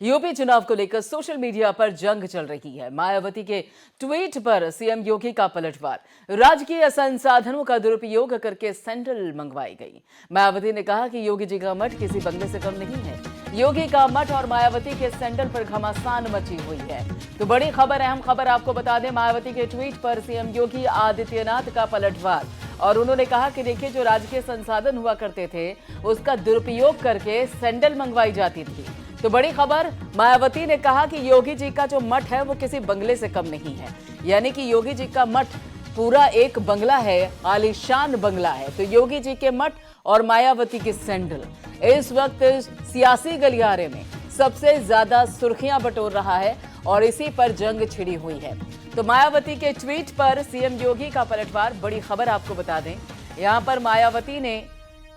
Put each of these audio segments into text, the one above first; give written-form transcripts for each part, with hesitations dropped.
UP चुनाव को लेकर सोशल मीडिया पर जंग चल रही है। मायावती के ट्वीट पर सीएम योगी का पलटवार। राजकीय संसाधनों का दुरुपयोग करके सैंडल मंगवाई गई। मायावती ने कहा कि योगी जी का मठ किसी बंगले से कम नहीं है। योगी का मठ और मायावती के सैंडल पर घमासान मची हुई है। तो बड़ी खबर, अहम खबर आपको बता दें, मायावती के ट्वीट पर सीएम योगी आदित्यनाथ का पलटवार। और उन्होंने कहा कि देखिए, जो राजकीय संसाधन हुआ करते थे उसका दुरुपयोग करके सैंडल मंगवाई जाती थी। तो बड़ी खबर, मायावती ने कहा कि योगी जी का जो मठ है वो किसी बंगले से कम नहीं है। यानी कि योगी जी का मठ पूरा एक बंगला है, आलीशान बंगला है। तो योगी जी के मठ और मायावती की सैंडल इस वक्त सियासी गलियारे में सबसे ज्यादा सुर्खियां बटोर रहा है और इसी पर जंग छिड़ी हुई है। तो मायावती के ट्वीट पर सीएम योगी का पलटवार। बड़ी खबर आपको बता दें, यहां पर मायावती ने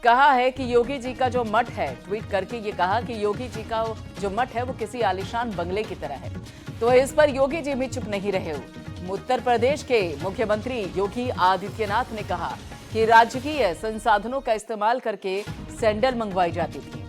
कहा है कि योगी जी का जो मठ है, ट्वीट करके ये कहा कि योगी जी का जो मठ है वो किसी आलीशान बंगले की तरह है। तो इस पर योगी जी भी चुप नहीं रहे। उत्तर प्रदेश के मुख्यमंत्री योगी आदित्यनाथ ने कहा कि राजकीय संसाधनों का इस्तेमाल करके सैंडल मंगवाई जाती थी।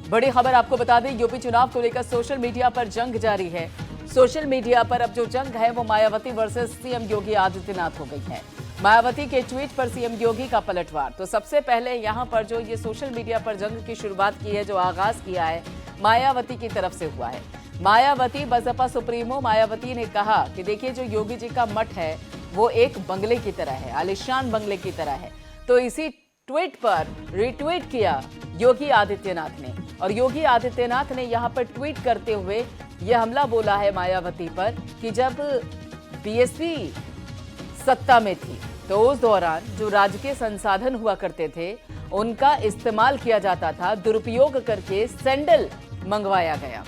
बड़ी खबर आपको बता दें, यूपी चुनाव को लेकर सोशल मीडिया पर जंग जारी है। सोशल मीडिया पर अब जो जंग है वो मायावती वर्सेस सीएम योगी आदित्यनाथ हो गई है। मायावती के ट्वीट पर सीएम योगी का पलटवार। तो सबसे पहले यहां पर जो ये सोशल मीडिया पर जंग की शुरुआत की है, जो आगाज किया है, मायावती की तरफ से हुआ है। मायावती बसपा सुप्रीमो मायावती ने कहा कि देखिए, जो योगी जी का मठ है वो एक बंगले की तरह है, आलीशान बंगले की तरह है। तो इसी ट्वीट पर रिट्वीट किया योगी आदित्यनाथ ने। और योगी आदित्यनाथ ने यहां पर ट्वीट करते हुए यह हमला बोला है मायावती पर कि जब बीएसपी सत्ता में थी तो उस दौरान जो राजकीय संसाधन हुआ करते थे उनका इस्तेमाल किया जाता था, दुरुपयोग करके सैंडल मंगवाया गया।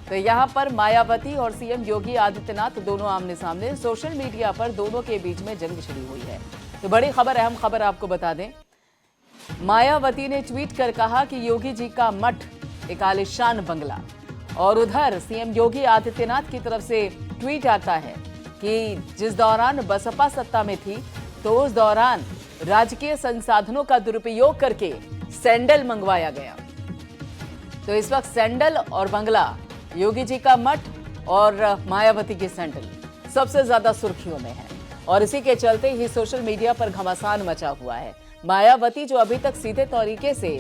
तो यहां पर मायावती और सीएम योगी आदित्यनाथ दोनों आमने सामने। सोशल मीडिया पर दोनों के बीच में जंग छिड़ी हुई है। तो बड़ी खबर, अहम खबर आपको बता दें, मायावती ने ट्वीट कर कहा कि योगी जी का मठ एक आलीशान बंगला। और उधर सीएम योगी आदित्यनाथ की तरफ से ट्वीट आता है कि जिस दौरान बसपा सत्ता में थी तो उस दौरान राजकीय संसाधनों का दुरुपयोग करके सैंडल मंगवाया गया। तो इस वक्त सैंडल और बंगला, योगी जी का मठ और मायावती की सैंडल सबसे ज्यादा सुर्खियों में है। और इसी के चलते ही सोशल मीडिया पर घमासान मचा हुआ है। मायावती जो अभी तक सीधे तरीके से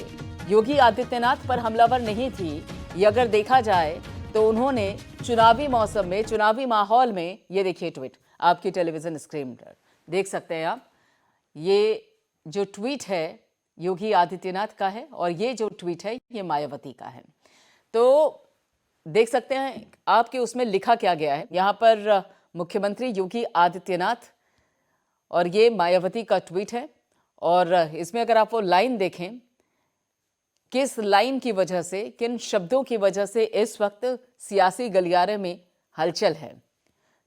योगी आदित्यनाथ पर हमलावर नहीं थी, ये अगर देखा जाए तो उन्होंने चुनावी मौसम में, चुनावी माहौल में, ये देखिए ट्वीट आपकी टेलीविजन स्क्रीन पर देख सकते हैं आप। ये जो ट्वीट है योगी आदित्यनाथ का है और ये जो ट्वीट है ये मायावती का है। तो देख सकते हैं आपके उसमें लिखा क्या गया है। यहाँ पर मुख्यमंत्री योगी आदित्यनाथ और ये मायावती का ट्वीट है। और इसमें अगर आप वो लाइन देखें, किस लाइन की वजह से, किन शब्दों की वजह से इस वक्त सियासी गलियारे में हलचल है।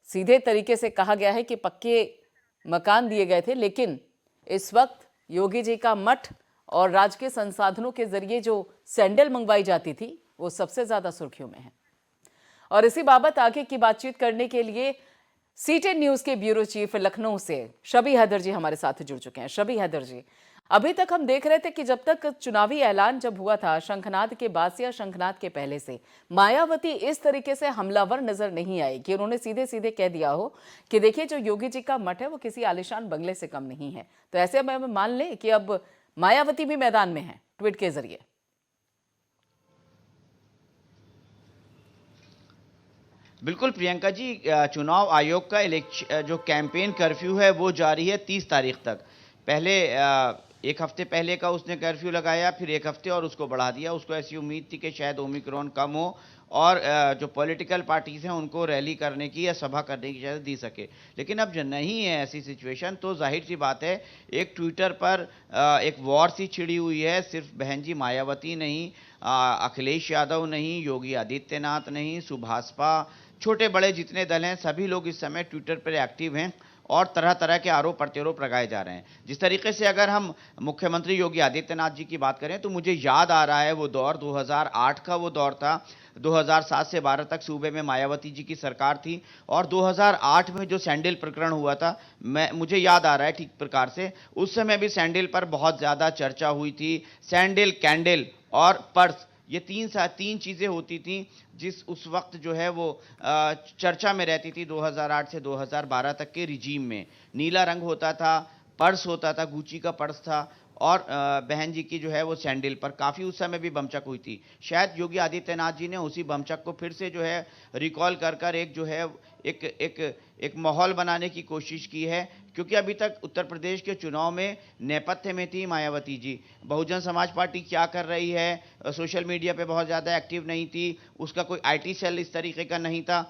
सीधे तरीके से कहा गया है कि पक्के मकान दिए गए थे, लेकिन इस वक्त योगी जी का मठ और राजकीय संसाधनों के जरिए जो सैंडल मंगवाई जाती थी वो सबसे ज्यादा सुर्खियों में है। और इसी बाबत आगे की बातचीत करने के लिए सी10 न्यूज के ब्यूरो चीफ लखनऊ से शबी हैदर जी हमारे साथ जुड़ चुके हैं। शबी हैदर जी, अभी तक हम देख रहे थे कि जब तक चुनावी ऐलान जब हुआ था, शंखनाद के बाद से या शंखनाद के पहले से मायावती इस तरीके से हमलावर नजर नहीं आई कि उन्होंने सीधे सीधे कह दिया हो कि देखिए, जो योगी जी का मठ है वो किसी आलीशान बंगले से कम नहीं है। तो ऐसे में मान लें कि अब मायावती भी मैदान में है ट्वीट के जरिए। बिल्कुल प्रियंका जी, चुनाव आयोग का जो कैंपेन कर्फ्यू है वो जारी है 30 तारीख तक। पहले एक हफ्ते पहले का उसने कर्फ्यू लगाया, फिर एक हफ्ते और उसको बढ़ा दिया। उसको ऐसी उम्मीद थी कि शायद ओमिक्रॉन कम हो और जो पॉलिटिकल पार्टीज हैं उनको रैली करने की या सभा करने की इजाज़त दी सके। लेकिन अब जब नहीं है ऐसी सिचुएशन, तो जाहिर सी बात है एक ट्विटर पर एक वॉर सी छिड़ी हुई है। सिर्फ बहन जी मायावती नहीं, अखिलेश यादव नहीं, योगी आदित्यनाथ नहीं, सुभाषपा, छोटे बड़े जितने दल हैं सभी लोग इस समय ट्विटर पर एक्टिव हैं और तरह तरह के आरोप प्रत्यारोप लगाए जा रहे हैं। जिस तरीके से अगर हम मुख्यमंत्री योगी आदित्यनाथ जी की बात करें तो मुझे याद आ रहा है वो दौर 2008 का वो दौर था। 2007 से 12 तक सूबे में मायावती जी की सरकार थी और 2008 में जो सैंडल प्रकरण हुआ था, मुझे याद आ रहा है ठीक प्रकार से, उस समय भी सैंडल पर बहुत ज़्यादा चर्चा हुई थी। सैंडल, कैंडल और पर्स, ये तीन चीज़ें होती थी जिस उस वक्त जो है वो चर्चा में रहती थी 2008 से 2012 तक के रिजीम में। नीला रंग होता था, पर्स होता था, गुची का पर्स था, और बहन जी की जो है वो सैंडल पर काफ़ी उस समय भी बमचक हुई थी। शायद योगी आदित्यनाथ जी ने उसी बमचक को फिर से जो है रिकॉल कर कर एक जो है एक एक एक माहौल बनाने की कोशिश की है, क्योंकि अभी तक उत्तर प्रदेश के चुनाव में नेपथ्य में थी मायावती जी। बहुजन समाज पार्टी क्या कर रही है, सोशल मीडिया पे बहुत ज़्यादा एक्टिव नहीं थी, उसका कोई आईटी सेल इस तरीके का नहीं था,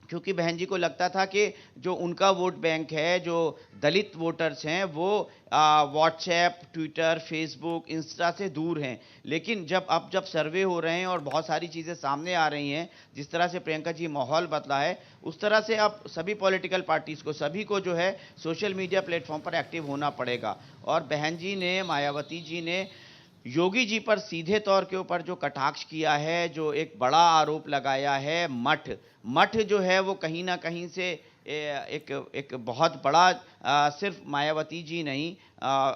क्योंकि बहन जी को लगता था कि जो उनका वोट बैंक है, जो दलित वोटर्स हैं, वो व्हाट्सएप, ट्विटर, फेसबुक, इंस्टा से दूर हैं। लेकिन जब सर्वे हो रहे हैं और बहुत सारी चीज़ें सामने आ रही हैं, जिस तरह से प्रियंका जी माहौल बदला है, उस तरह से अब सभी पॉलिटिकल पार्टीज़ को, सभी को जो है सोशल मीडिया प्लेटफॉर्म पर एक्टिव होना पड़ेगा। और बहन जी ने, मायावती जी ने योगी जी पर सीधे तौर के ऊपर जो कटाक्ष किया है, जो एक बड़ा आरोप लगाया है, मठ जो है वो कहीं ना कहीं से एक बहुत बड़ा, सिर्फ मायावती जी नहीं,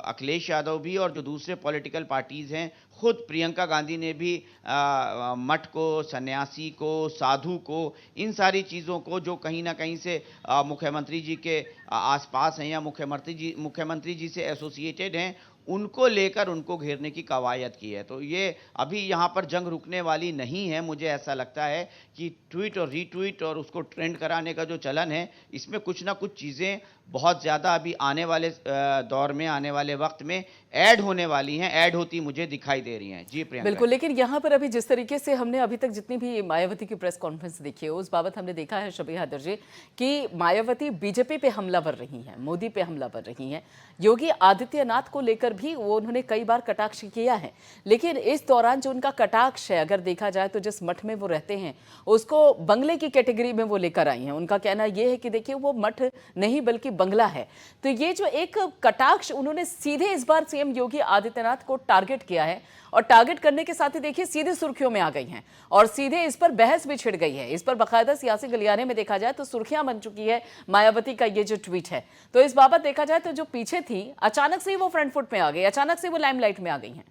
अखिलेश यादव भी और जो दूसरे पॉलिटिकल पार्टीज़ हैं, खुद प्रियंका गांधी ने भी मठ को, सन्यासी को, साधु को, इन सारी चीज़ों को जो कहीं ना कहीं से मुख्यमंत्री जी के आसपास हैं या मुख्यमंत्री जी से एसोसिएटेड हैं, उनको लेकर उनको घेरने की कवायद की है। तो ये अभी यहाँ पर जंग रुकने वाली नहीं है। मुझे ऐसा लगता है कि ट्वीट और रीट्वीट और उसको ट्रेंड कराने का जो चलन है, इसमें कुछ ना कुछ चीज़ें बहुत ज़्यादा अभी आने वाले दौर में, आने वाले वक्त में ऐड होने वाली हैं, ऐड होती मुझे दिखाई दे रही हैं। जी प्रियंका। बिल्कुल, लेकिन यहाँ पर अभी जिस तरीके से हमने अभी तक जितनी भी मायावती की प्रेस कॉन्फ्रेंस देखी है, उस बाबत हमने देखा है शबीहा दर्जे कि मायावती बीजेपी पे हमलावर रही हैं, मोदी पे हमलावर रही हैं, योगी आदित्यनाथ को लेकर भी वो उन्होंने कई बार कटाक्ष किया है। लेकिन इस दौरान जो उनका कटाक्ष है, अगर देखा जाए तो जिस मठ में वो रहते हैं उसको बंगले की कैटेगरी में वो लेकर आई हैं। उनका कहना यह है कि देखिए वो मठ नहीं बल्कि बंगला है। तो ये जो एक कटाक्ष उन्होंने सीधे इस बार सीएम योगी आदित्यनाथ को टारगेट किया है, और टारगेट करने के साथ ही देखिए सीधे सुर्खियों में आ गई हैं और सीधे इस पर बहस भी छिड़ गई है। इस पर बाकायदा सियासी गलियारे में देखा जाए तो सुर्खियां बन चुकी है मायावती का ये जो ट्वीट है। तो इस बाबत देखा जाए तो जो पीछे थी, अचानक से ही वो फ्रंट फुट में आ गई, अचानक से वो लाइमलाइट में आ गई हैं।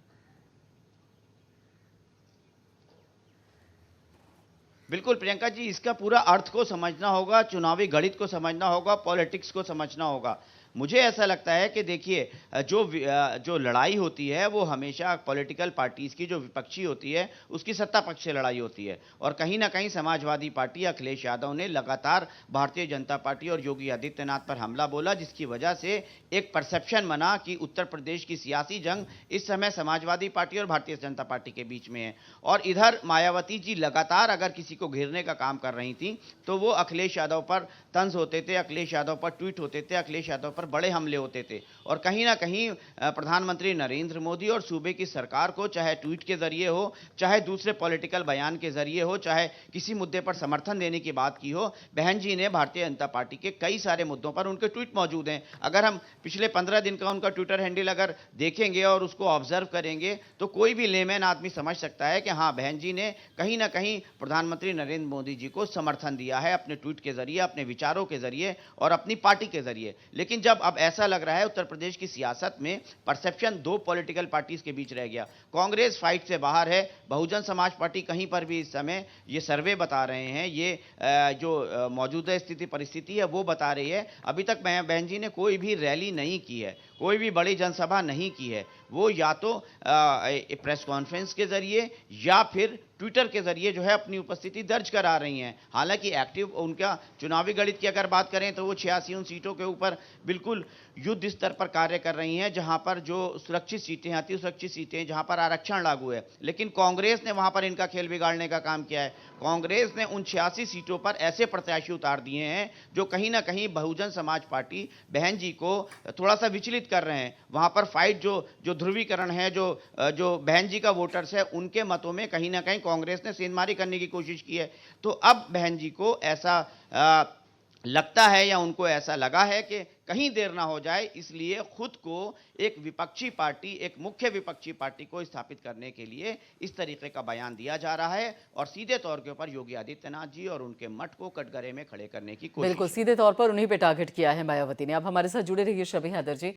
बिल्कुल प्रियंका जी, इसका पूरा अर्थ को समझना होगा, चुनावी गणित को समझना होगा, पॉलिटिक्स को समझना होगा। मुझे ऐसा लगता है कि देखिए, जो लड़ाई होती है वो हमेशा पॉलिटिकल पार्टीज़ की जो विपक्षी होती है उसकी सत्ता पक्ष से लड़ाई होती है। और कहीं ना कहीं समाजवादी पार्टी, अखिलेश यादव ने लगातार भारतीय जनता पार्टी और योगी आदित्यनाथ पर हमला बोला, जिसकी वजह से एक परसेप्शन बना कि उत्तर प्रदेश की सियासी जंग इस समय समाजवादी पार्टी और भारतीय जनता पार्टी के बीच में है। और इधर मायावती जी लगातार अगर किसी को घेरने का काम कर रही थी तो वो अखिलेश यादव पर तंज होते थे, अखिलेश यादव पर ट्वीट होते थे, अखिलेश यादव पर बड़े हमले होते थे। और कहीं ना कहीं प्रधानमंत्री नरेंद्र मोदी और सूबे की सरकार को, चाहे ट्वीट के जरिए हो, चाहे दूसरे पॉलिटिकल बयान के जरिए हो, चाहे किसी मुद्दे पर समर्थन देने की बात की हो, बहन जी ने भारतीय जनता पार्टी के कई सारे मुद्दों पर उनके ट्वीट मौजूद हैं। अगर हम पिछले 15 दिन का उनका ट्विटर हैंडल अगर देखेंगे और उसको ऑब्जर्व करेंगे तो कोई भी लेमैन आदमी समझ सकता है कि हाँ, बहन जी ने कहीं ना कहीं प्रधानमंत्री नरेंद्र मोदी जी को समर्थन दिया है अपने ट्वीट के जरिए, अपने विचारों के जरिए और अपनी पार्टी के जरिए। लेकिन जब अब ऐसा लग रहा है उत्तर प्रदेश की सियासत में परसेप्शन दो पॉलिटिकल पार्टीज के बीच रह गया। कांग्रेस फाइट से बाहर है, बहुजन समाज पार्टी कहीं पर भी इस समय, ये सर्वे बता रहे हैं, ये जो मौजूदा स्थिति परिस्थिति है वो बता रही है, अभी तक बहन जी ने कोई भी रैली नहीं की है, कोई भी बड़ी जनसभा नहीं की है। वो या तो प्रेस कॉन्फ्रेंस के जरिए या फिर ट्विटर के जरिए जो है अपनी उपस्थिति दर्ज करा रही हैं। हालांकि एक्टिव उनका चुनावी गणित की अगर बात करें तो वो 86 उन सीटों के ऊपर बिल्कुल युद्ध स्तर पर कार्य कर रही हैं, जहां पर जो सुरक्षित सीटें, अति सुरक्षित सीटें, जहां पर आरक्षण लागू है। लेकिन कांग्रेस ने वहां पर इनका खेल बिगाड़ने का काम किया है। कांग्रेस ने उन 86 सीटों पर ऐसे प्रत्याशी उतार दिए हैं जो कहीं ना कहीं बहुजन समाज पार्टी बहन जी को थोड़ा सा विचलित कर रहे हैं। वहां पर फाइट जो ध्रुवीकरण है, जो बहन जी का वोटर्स है, उनके मतों में कहीं ना कहीं कांग्रेस ने सेंधमारी करने की कोशिश की है। तो अब बहन जी को ऐसा लगता है या उनको ऐसा लगा है कि कहीं देर ना हो जाए, इसलिए खुद को एक विपक्षी पार्टी, एक मुख्य विपक्षी पार्टी को स्थापित करने के लिए इस तरीके का बयान दिया जा रहा है और सीधे तौर के ऊपर योगी आदित्यनाथ जी और उनके मठ को कटघरे में खड़े करने की कोशिश। बिल्कुल सीधे तौर पर उन्हीं पे टारगेट किया है मायावती ने। अब हमारे साथ जुड़े रहिए शबीहा दर्जी।